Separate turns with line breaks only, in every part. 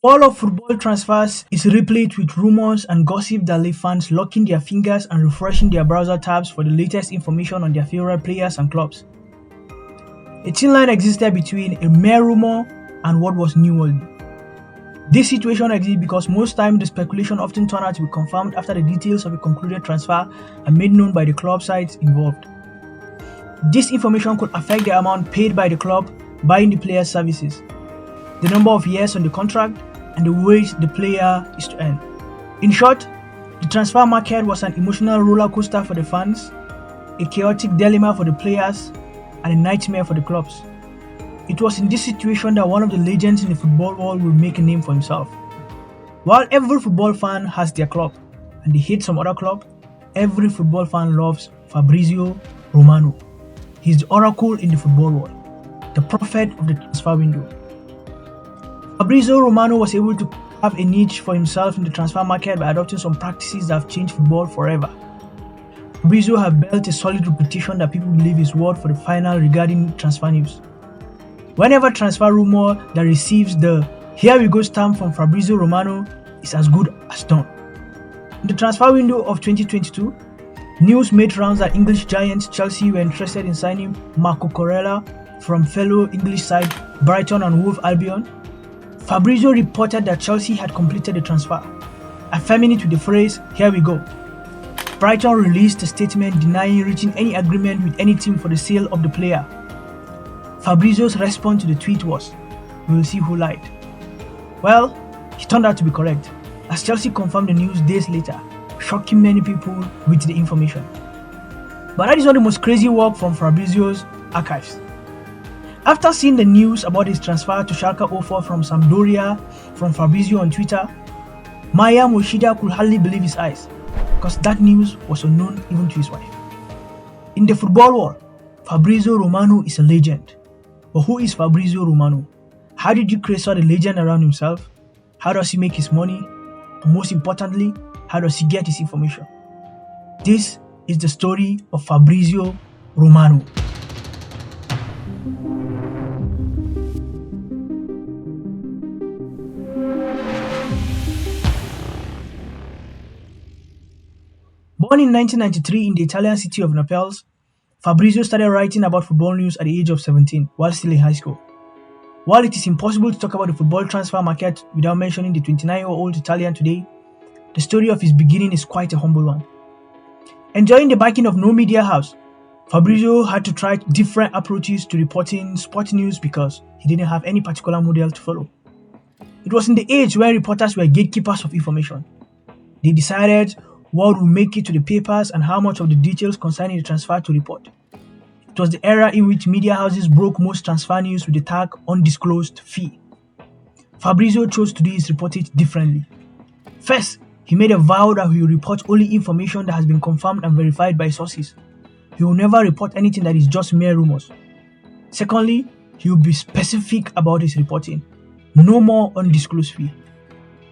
All of football transfers is replete with rumors and gossip that leave fans locking their fingers and refreshing their browser tabs for the latest information on their favorite players and clubs. A thin line existed between a mere rumor and what was newsworthy. This situation exists because most times the speculation often turns out to be confirmed after the details of a concluded transfer are made known by the club sides involved. This information could affect the amount paid by the club buying the player's services, the number of years on the contract, and the wage the player is to earn. In short, the transfer market was an emotional roller coaster for the fans, a chaotic dilemma for the players, and a nightmare for the clubs. It was in this situation that one of the legends in the football world will make a name for himself. While every football fan has their club and they hate some other club, every football fan loves Fabrizio Romano. He's the oracle in the football world, the prophet of the transfer window. Fabrizio Romano was able to have a niche for himself in the transfer market by adopting some practices that have changed football forever. Fabrizio has built a solid reputation that people believe his word for the final regarding transfer news. Whenever transfer rumor that receives the "here we go" stamp from Fabrizio Romano is as good as done. In the transfer window of 2022, news made rounds that English giants Chelsea were interested in signing Marco Corella from fellow English side Brighton and Hove Albion. Fabrizio reported that Chelsea had completed the transfer, affirming it with the phrase "here we go." Brighton released a statement denying reaching any agreement with any team for the sale of the player. Fabrizio's response to the tweet was, "We will see who lied." Well, he turned out to be correct, as Chelsea confirmed the news days later, shocking many people with the information. But that is not the most crazy work from Fabrizio's archives. After seeing the news about his transfer to Schalke 04 from Sampdoria from Fabrizio on Twitter, Maya Moshida could hardly believe his eyes, because that news was unknown even to his wife. In the football world, Fabrizio Romano is a legend. But who is Fabrizio Romano? How did you create such a legend around himself? How does he make his money? And most importantly, how does he get his information? This is the story of Fabrizio Romano. Born in 1993 in the Italian city of Naples, Fabrizio started writing about football news at the age of 17 while still in high school. While it is impossible to talk about the football transfer market without mentioning the 29-year-old Italian today, the story of his beginning is quite a humble one. Enjoying the backing of no media house, Fabrizio had to try different approaches to reporting sport news because he didn't have any particular model to follow. It was in the age when reporters were gatekeepers of information. They decided what would make it to the papers and how much of the details concerning the transfer to report. It was the era in which media houses broke most transfer news with the tag "undisclosed fee." Fabrizio chose to do his reporting differently. First, he made a vow that he will report only information that has been confirmed and verified by sources. He will never report anything that is just mere rumors. Secondly, he will be specific about his reporting. No more undisclosed fee.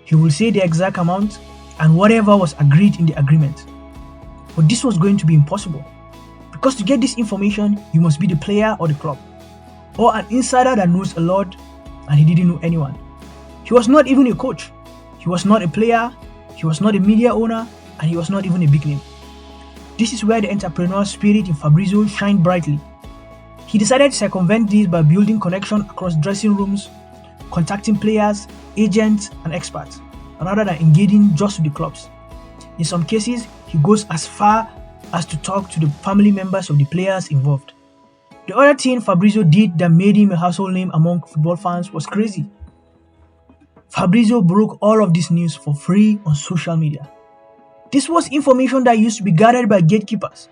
He will say the exact amount and whatever was agreed in the agreement. But this was going to be impossible, because to get this information, you must be the player or the club, or an insider that knows a lot and he didn't know anyone. He was not even a coach, he was not a player, he was not a media owner, and he was not even a big name. This is where the entrepreneurial spirit in Fabrizio shined brightly. He decided to circumvent this by building connections across dressing rooms, contacting players, agents, and experts, rather than engaging just with the clubs. In some cases, he goes as far as to talk to the family members of the players involved. The other thing Fabrizio did that made him a household name among football fans was crazy. Fabrizio broke all of this news for free on social media. This was information that used to be gathered by gatekeepers.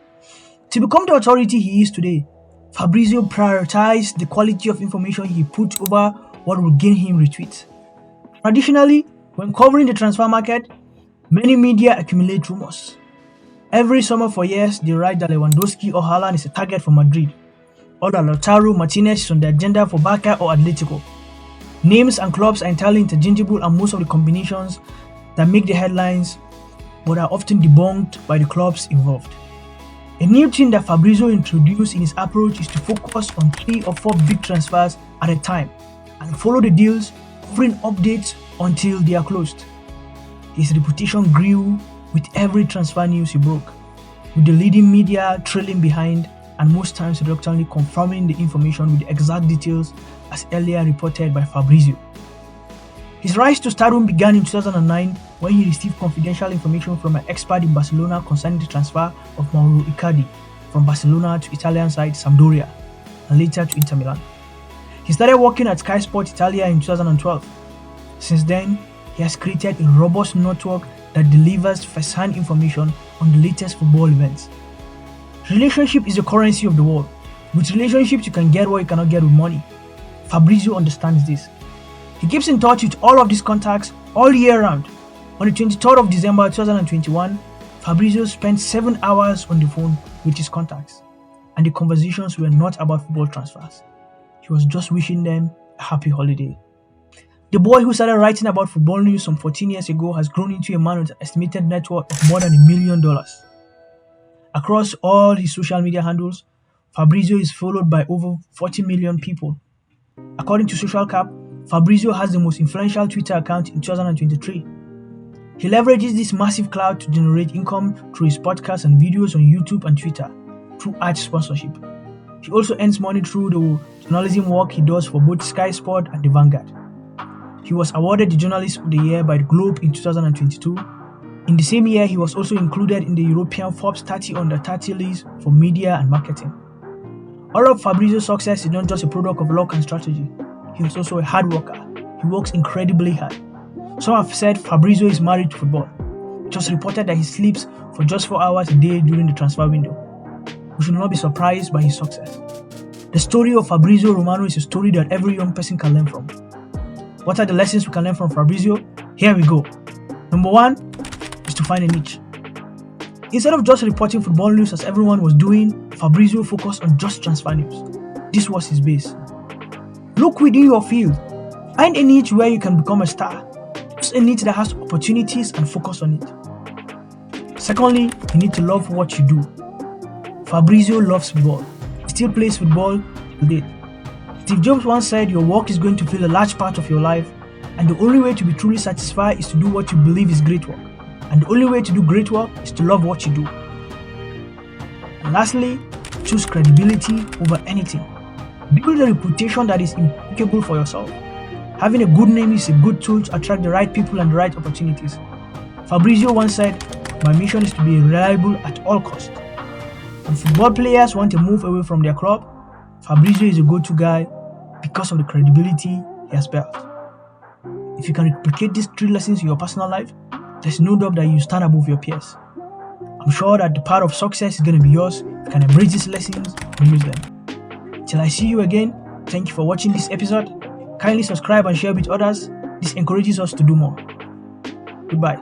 To become the authority he is today, Fabrizio prioritized the quality of information he put over what would gain him retweets. Traditionally, when covering the transfer market, many media accumulate rumors. Every summer for years, they write that Lewandowski or Haaland is a target for Madrid, or that Lautaro Martinez is on the agenda for Barca or Atletico. Names and clubs are entirely interchangeable, and most of the combinations that make the headlines but are often debunked by the clubs involved. A new thing that Fabrizio introduced in his approach is to focus on 3 or 4 big transfers at a time and follow the deals offering updates until they are closed. His reputation grew with every transfer news he broke, with the leading media trailing behind and most times reluctantly confirming the information with the exact details as earlier reported by Fabrizio. His rise to stardom began in 2009 when he received confidential information from an expert in Barcelona concerning the transfer of Mauro Icardi from Barcelona to Italian side Sampdoria and later to Inter Milan. He started working at Sky Sport Italia in 2012. Since then, he has created a robust network that delivers first-hand information on the latest football events. Relationship is the currency of the world. With relationships, you can get what you cannot get with money. Fabrizio understands this. He keeps in touch with all of these contacts all year round. On the 23rd of December 2021, Fabrizio spent 7 hours on the phone with his contacts, and the conversations were not about football transfers. He was just wishing them a happy holiday. The boy who started writing about football news some 14 years ago has grown into a man with an estimated net worth of more than $1 million. Across all his social media handles, Fabrizio is followed by over 40 million people. According to Social Cap, Fabrizio has the most influential Twitter account in 2023. He leverages this massive cloud to generate income through his podcasts and videos on YouTube and Twitter through ad sponsorship. He also earns money through the journalism work he does for both Sky Sport and The Vanguard. He was awarded the Journalist of the Year by the Globe in 2022. In the same year, he was also included in the European Forbes 30 Under 30 list for media and marketing. All of Fabrizio's success is not just a product of luck and strategy. He was also a hard worker. He works incredibly hard. Some have said Fabrizio is married to football. It was reported that he sleeps for just 4 hours a day during the transfer window. We should not be surprised by his success. The story of Fabrizio Romano is a story that every young person can learn from. What are the lessons we can learn from Fabrizio? Here we go. Number 1 is to find a niche. Instead of just reporting football news as everyone was doing, Fabrizio focused on just transfer news. This was his base. Look within your field. Find a niche where you can become a star. Choose a niche that has opportunities and focus on it. Secondly, you need to love what you do. Fabrizio loves football. He still plays football today. Steve Jobs once said your work is going to fill a large part of your life, and the only way to be truly satisfied is to do what you believe is great work. And the only way to do great work is to love what you do. And lastly, choose credibility over anything. Build a reputation that is impeccable for yourself. Having a good name is a good tool to attract the right people and the right opportunities. Fabrizio once said, "My mission is to be reliable at all costs." When football players want to move away from their club, Fabrizio is a go-to guy because of the credibility he has built. If you can replicate these 3 lessons in your personal life, there's no doubt that you stand above your peers. I'm sure that the path of success is going to be yours if you can embrace these lessons and use them. Till I see you again, thank you for watching this episode. Kindly subscribe and share with others. This encourages us to do more. Goodbye.